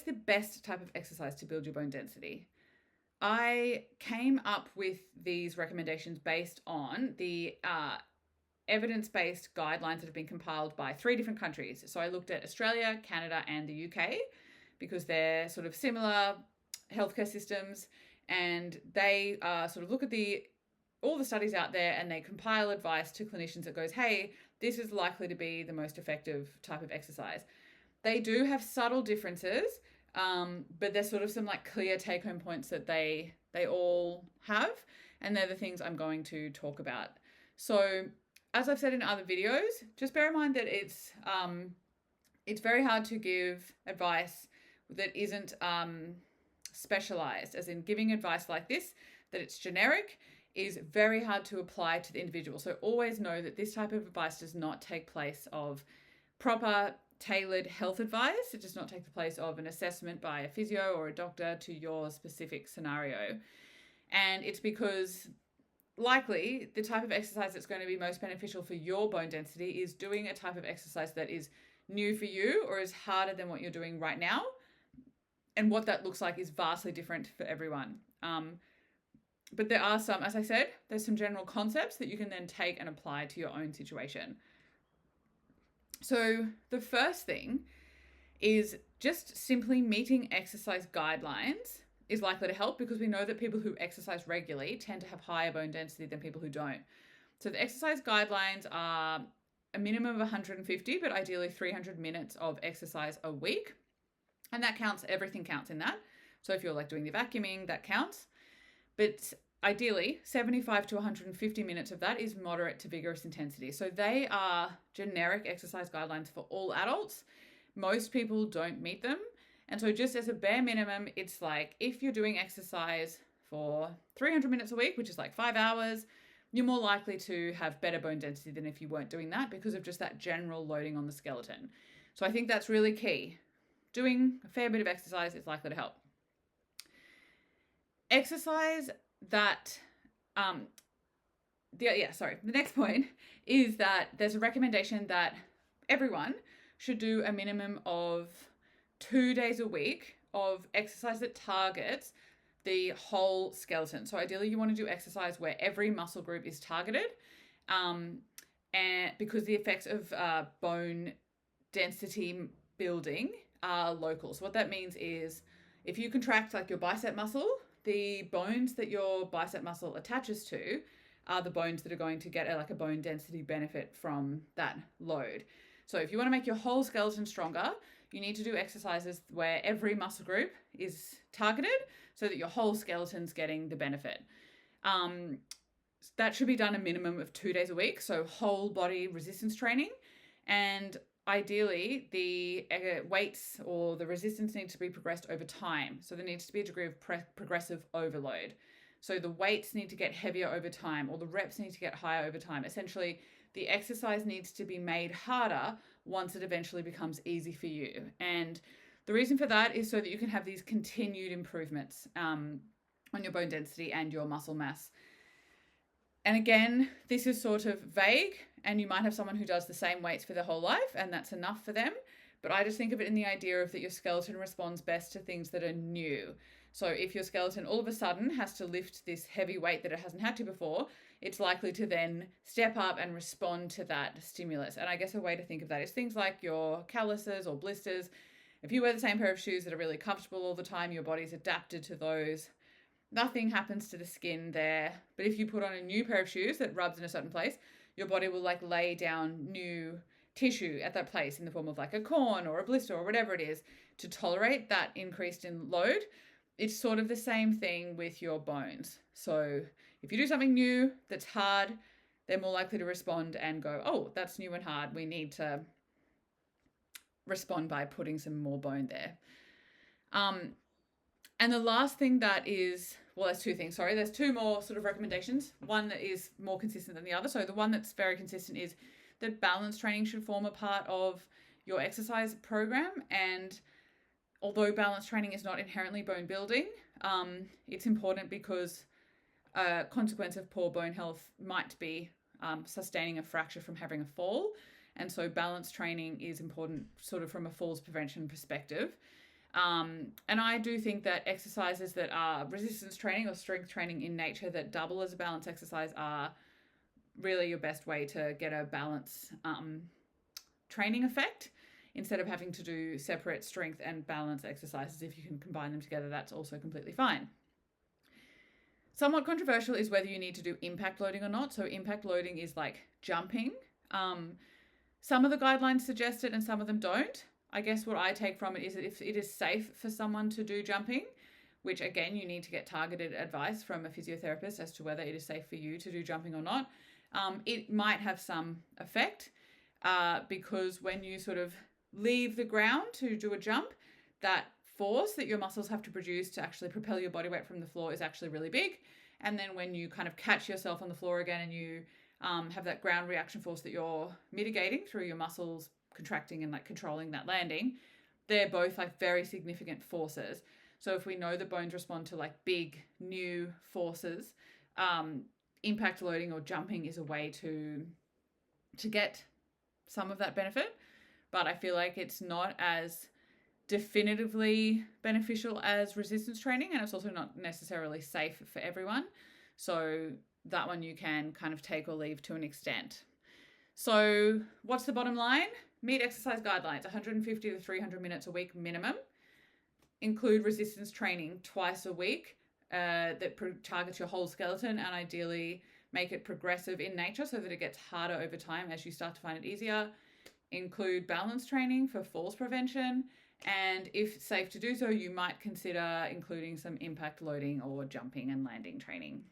the best type of exercise to build your bone density? I came up with these recommendations based on the evidence-based guidelines that have been compiled by 3 different countries. So I looked at Australia, Canada, and the UK because they're sort of similar healthcare systems, and they sort of look at all the studies out there and they compile advice to clinicians that goes, hey, this is likely to be the most effective type of exercise. They do have subtle differences, but there's sort of some like clear take-home points that they all have, and they're the things I'm going to talk about. So as I've said in other videos, just bear in mind that it's very hard to give advice that isn't specialized, as in giving advice like this, that it's generic, is very hard to apply to the individual. So always know that this type of advice does not take place of proper tailored health advice. It does not take the place of an assessment by a physio or a doctor to your specific scenario. And it's because likely the type of exercise that's going to be most beneficial for your bone density is doing a type of exercise that is new for you or is harder than what you're doing right now. And what that looks like is vastly different for everyone. But there are some, as I said, there's some general concepts that you can then take and apply to your own situation. So the first thing is just simply meeting exercise guidelines is likely to help, because we know that people who exercise regularly tend to have higher bone density than people who don't. So the exercise guidelines are a minimum of 150, but ideally 300 minutes of exercise a week. And that counts, everything counts in that. So if you're like doing the vacuuming, that counts. But ideally, 75 to 150 minutes of that is moderate to vigorous intensity. So they are generic exercise guidelines for all adults. Most people don't meet them. And so just as a bare minimum, it's like if you're doing exercise for 300 minutes a week, which is like 5 hours, you're more likely to have better bone density than if you weren't doing that, because of just that general loading on the skeleton. So I think that's really key. Doing a fair bit of exercise is likely to help. Exercise that, the next point is that there's a recommendation that everyone should do a minimum of 2 days a week of exercise that targets the whole skeleton. So ideally you want to do exercise where every muscle group is targeted, and because the effects of bone density building are local. So what that means is if you contract like your bicep muscle, the bones that your bicep muscle attaches to are the bones that are going to get a bone density benefit from that load. So if you want to make your whole skeleton stronger, you need to do exercises where every muscle group is targeted so that your whole skeleton's getting the benefit. That should be done a minimum of 2 days a week, so whole body resistance training. And ideally, the weights or the resistance needs to be progressed over time. So there needs to be a degree of progressive overload. So the weights need to get heavier over time, or the reps need to get higher over time. Essentially, the exercise needs to be made harder once it eventually becomes easy for you. And the reason for that is so that you can have these continued improvements on your bone density and your muscle mass. And again, this is sort of vague, and you might have someone who does the same weights for their whole life and that's enough for them. But I just think of it in the idea of that your skeleton responds best to things that are new. So if your skeleton all of a sudden has to lift this heavy weight that it hasn't had to before, it's likely to then step up and respond to that stimulus. And I guess a way to think of that is things like your calluses or blisters. If you wear the same pair of shoes that are really comfortable all the time, your body's adapted to those. Nothing happens to the skin there. But if you put on a new pair of shoes that rubs in a certain place, your body will like lay down new tissue at that place in the form of like a corn or a blister or whatever it is to tolerate that increase in load. It's sort of the same thing with your bones. So if you do something new that's hard, they're more likely to respond and go, oh, that's new and hard. We need to respond by putting some more bone there. And the last thing that is, well, there's 2 things, sorry. There's 2 more sort of recommendations. One that is more consistent than the other. So the one that's very consistent is that balance training should form a part of your exercise program. And although balance training is not inherently bone building, it's important because a consequence of poor bone health might be sustaining a fracture from having a fall. And so balance training is important sort of from a falls prevention perspective. And I do think that exercises that are resistance training or strength training in nature that double as a balance exercise are really your best way to get a balance training effect instead of having to do separate strength and balance exercises. If you can combine them together, that's also completely fine. Somewhat controversial is whether you need to do impact loading or not. So impact loading is like jumping. Some of the guidelines suggest it and some of them don't. I guess what I take from it is that if it is safe for someone to do jumping, which again, you need to get targeted advice from a physiotherapist as to whether it is safe for you to do jumping or not. It might have some effect because when you sort of leave the ground to do a jump, that force that your muscles have to produce to actually propel your body weight from the floor is actually really big. And then when you kind of catch yourself on the floor again and you have that ground reaction force that you're mitigating through your muscles contracting and like controlling that landing, they're both like very significant forces. So if we know the bones respond to like big new forces, impact loading or jumping is a way to get some of that benefit. But I feel like it's not as definitively beneficial as resistance training, and it's also not necessarily safe for everyone. So that one you can kind of take or leave to an extent. So what's the bottom line? Meet exercise guidelines, 150 to 300 minutes a week minimum. Include resistance training twice a week that targets your whole skeleton, and ideally make it progressive in nature so that it gets harder over time as you start to find it easier. Include balance training for falls prevention, and if safe to do so, you might consider including some impact loading or jumping and landing training.